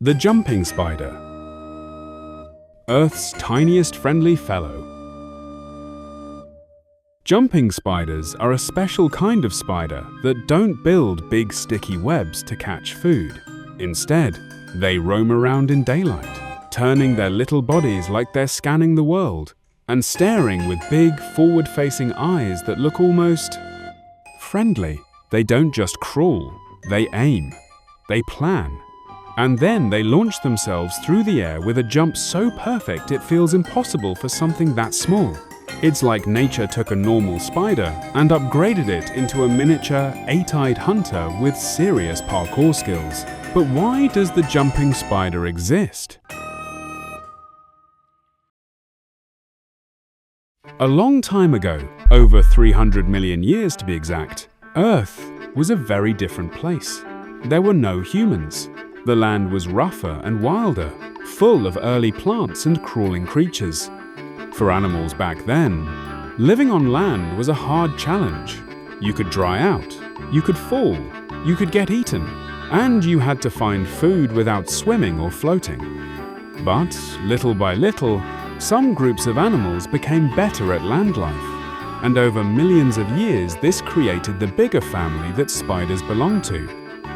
The jumping spider, Earth's tiniest friendly fellow. Jumping spiders are a special kind of spider that don't build big sticky webs to catch food. Instead, they roam around in daylight, turning their little bodies like they're scanning the world and staring with big forward-facing eyes that look almost friendly. They don't just crawl, they aim, they plan. And then they launch themselves through the air with a jump so perfect it feels impossible for something that small. It's like nature took a normal spider and upgraded it into a miniature, eight-eyed hunter with serious parkour skills. But why does the jumping spider exist? A long time ago, over 300 million years to be exact, Earth was a very different place. There were no humans. The land was rougher and wilder, full of early plants and crawling creatures. For animals back then, living on land was a hard challenge. You could dry out, you could fall, you could get eaten, and you had to find food without swimming or floating. But, little by little, some groups of animals became better at land life. And over millions of years, this created the bigger family that spiders belong to,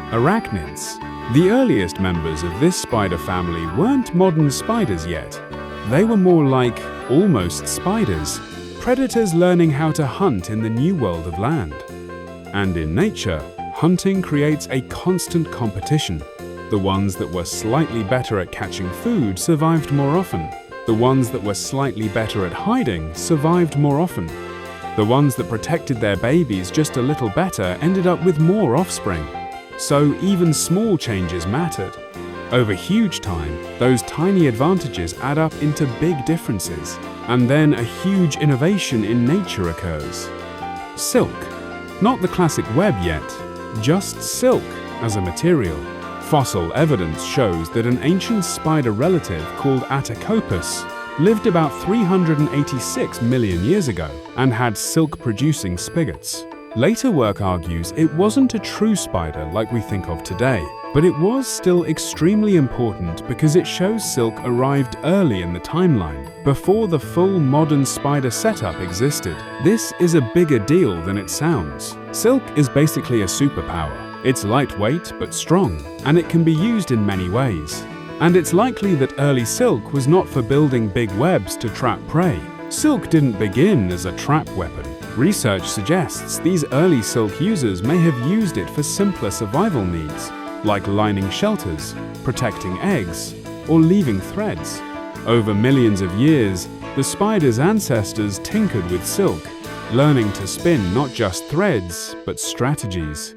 arachnids. The earliest members of this spider family weren't modern spiders yet. They were more like almost spiders, predators learning how to hunt in the new world of land. And in nature, hunting creates a constant competition. The ones that were slightly better at catching food survived more often. The ones that were slightly better at hiding survived more often. The ones that protected their babies just a little better ended up with more offspring. So even small changes mattered. Over huge time, those tiny advantages add up into big differences. And then a huge innovation in nature occurs. Silk. Not the classic web yet, just silk as a material. Fossil evidence shows that an ancient spider relative called Atacopus lived about 386 million years ago and had silk-producing spigots. Later work argues it wasn't a true spider like we think of today, but it was still extremely important because it shows silk arrived early in the timeline, before the full modern spider setup existed. This is a bigger deal than it sounds. Silk is basically a superpower. It's lightweight but strong, and it can be used in many ways. And it's likely that early silk was not for building big webs to trap prey. Silk didn't begin as a trap weapon. Research suggests these early silk users may have used it for simpler survival needs, like lining shelters, protecting eggs, or leaving threads. Over millions of years, the spider's ancestors tinkered with silk, learning to spin not just threads, but strategies.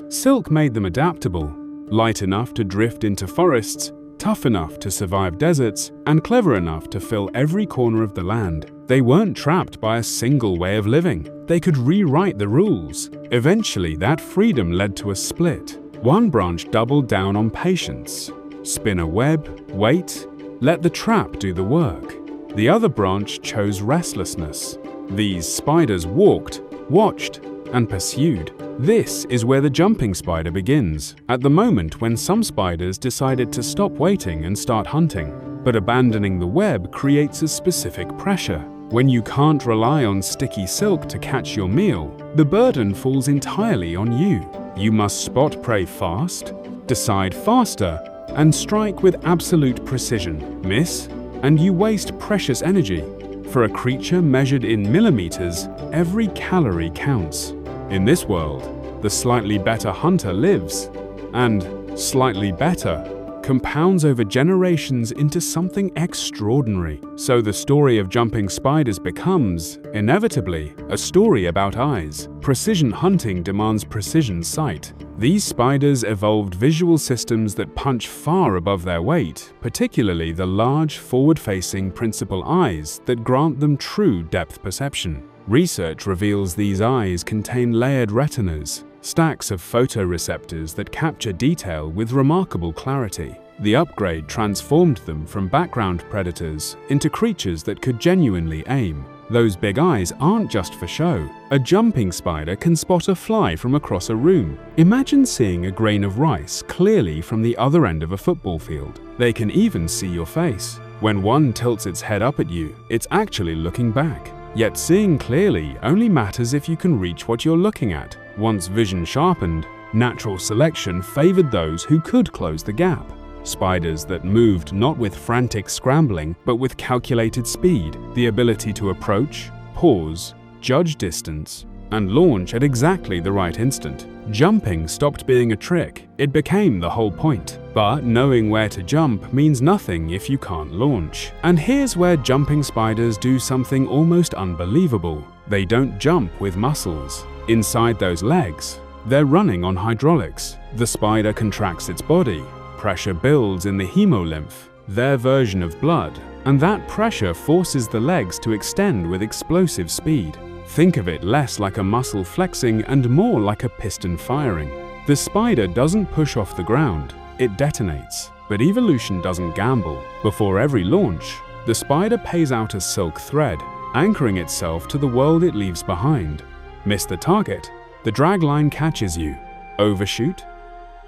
Silk made them adaptable, light enough to drift into forests, tough enough to survive deserts, and clever enough to fill every corner of the land. They weren't trapped by a single way of living. They could rewrite the rules. Eventually, that freedom led to a split. One branch doubled down on patience. Spin a web, wait, let the trap do the work. The other branch chose restlessness. These spiders walked, watched, and pursued. This is where the jumping spider begins, at the moment when some spiders decided to stop waiting and start hunting. But abandoning the web creates a specific pressure. When you can't rely on sticky silk to catch your meal, the burden falls entirely on you. You must spot prey fast, decide faster, and strike with absolute precision. Miss, and you waste precious energy. For a creature measured in millimeters, every calorie counts. In this world, the slightly better hunter lives, and slightly better compounds over generations into something extraordinary. So the story of jumping spiders becomes, inevitably, a story about eyes. Precision hunting demands precision sight. These spiders evolved visual systems that punch far above their weight, particularly the large, forward-facing principal eyes that grant them true depth perception. Research reveals these eyes contain layered retinas, stacks of photoreceptors that capture detail with remarkable clarity. The upgrade transformed them from background predators into creatures that could genuinely aim. Those big eyes aren't just for show. A jumping spider can spot a fly from across a room. Imagine seeing a grain of rice clearly from the other end of a football field. They can even see your face. When one tilts its head up at you, it's actually looking back. Yet seeing clearly only matters if you can reach what you're looking at. Once vision sharpened, natural selection favored those who could close the gap. Spiders that moved not with frantic scrambling, but with calculated speed, the ability to approach, pause, judge distance, and launch at exactly the right instant. Jumping stopped being a trick, it became the whole point. But knowing where to jump means nothing if you can't launch. And here's where jumping spiders do something almost unbelievable. They don't jump with muscles. Inside those legs, they're running on hydraulics. The spider contracts its body. Pressure builds in the hemolymph, their version of blood, and that pressure forces the legs to extend with explosive speed. Think of it less like a muscle flexing and more like a piston firing. The spider doesn't push off the ground, it detonates. But evolution doesn't gamble. Before every launch, the spider pays out a silk thread, anchoring itself to the world it leaves behind. Miss the target, the drag line catches you. Overshoot,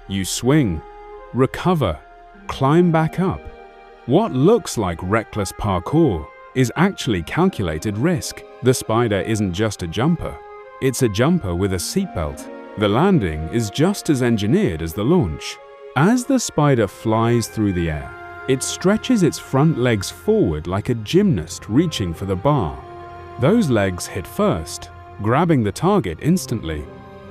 you swing, recover, climb back up. What looks like reckless parkour is actually calculated risk. The spider isn't just a jumper, it's a jumper with a seatbelt. The landing is just as engineered as the launch. As the spider flies through the air, it stretches its front legs forward like a gymnast reaching for the bar. Those legs hit first, grabbing the target instantly.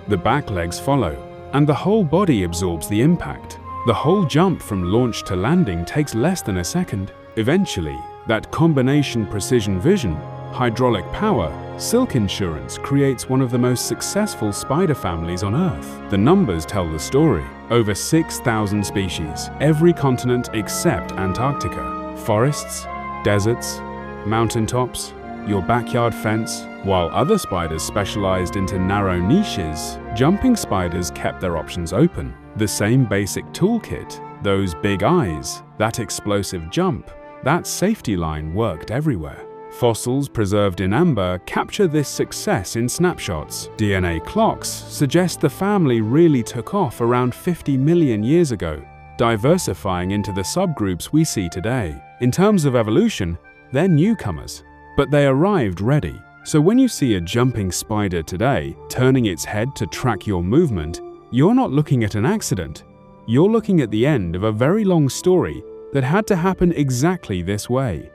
The back legs follow, and the whole body absorbs the impact. The whole jump from launch to landing takes less than a second. Eventually, that combination precision vision, hydraulic power, silk insurance creates one of the most successful spider families on Earth. The numbers tell the story. Over 6,000 species, every continent except Antarctica. Forests, deserts, mountaintops, your backyard fence. While other spiders specialized into narrow niches, jumping spiders kept their options open. The same basic toolkit, those big eyes, that explosive jump, that safety line worked everywhere. Fossils preserved in amber capture this success in snapshots. DNA clocks suggest the family really took off around 50 million years ago, diversifying into the subgroups we see today. In terms of evolution, they're newcomers, but they arrived ready. So when you see a jumping spider today, turning its head to track your movement, you're not looking at an accident. You're looking at the end of a very long story that had to happen exactly this way.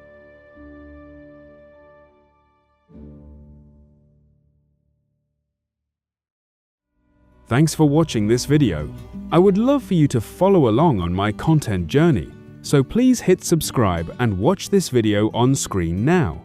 Thanks for watching this video. I would love for you to follow along on my content journey, so please hit subscribe and watch this video on screen now.